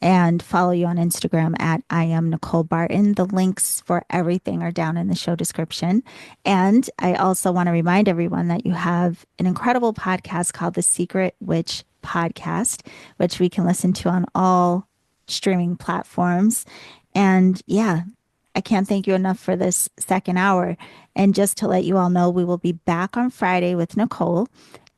and follow you on Instagram at I am Nicole Barton. The links for everything are down in the show description. And I also want to remind everyone that you have an incredible podcast called The Secret Witch Podcast, which we can listen to on all streaming platforms. And yeah, I can't thank you enough for this second hour. And just to let you all know, we will be back on Friday with Nicole,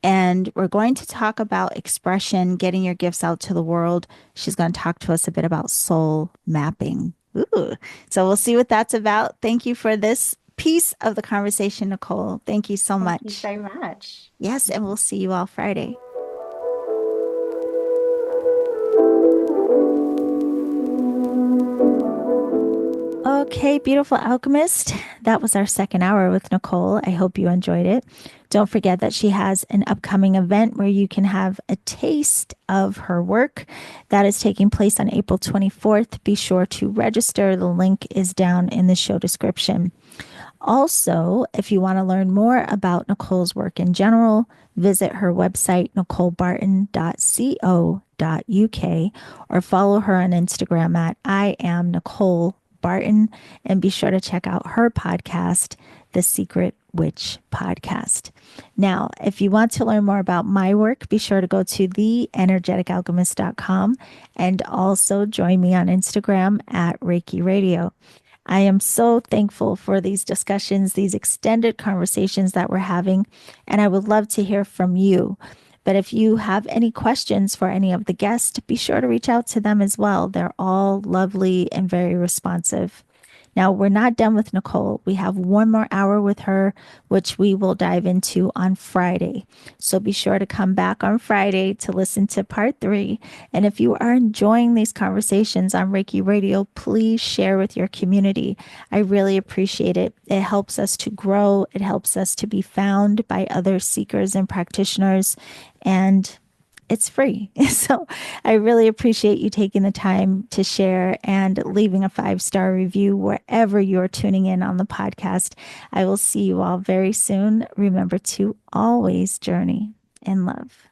and we're going to talk about expression, getting your gifts out to the world. She's going to talk to us a bit about soul mapping. Ooh. So we'll see what that's about. Thank you for this piece of the conversation, Nicole. Thank you so Thank you much. so much. Yes, and we'll see you all Friday. Okay, beautiful alchemist. That was our second hour with Nicole. I hope you enjoyed it. Don't forget that she has an upcoming event where you can have a taste of her work. That is taking place on April 24th. Be sure to register. The link is down in the show description. Also, if you want to learn more about Nicole's work in general, visit her website, nicolebarton.co.uk, or follow her on Instagram at I am Nicole Barton. And be sure to check out her podcast, The Secret Witch Podcast. Now, if you want to learn more about my work, be sure to go to theenergeticalchemist.com and also join me on Instagram at Reiki Radio. I am so thankful for these discussions, these extended conversations that we're having, and I would love to hear from you. But if you have any questions for any of the guests, be sure to reach out to them as well. They're all lovely and very responsive. Now, we're not done with Nicole. We have one more hour with her, which we will dive into on Friday. So be sure to come back on Friday to listen to part 3. And if you are enjoying these conversations on Reiki Radio, please share with your community. I really appreciate it. It helps us to grow, it helps us to be found by other seekers and practitioners. And it's free. So I really appreciate you taking the time to share and leaving a 5-star review wherever you're tuning in on the podcast. I will see you all very soon. Remember to always journey in love.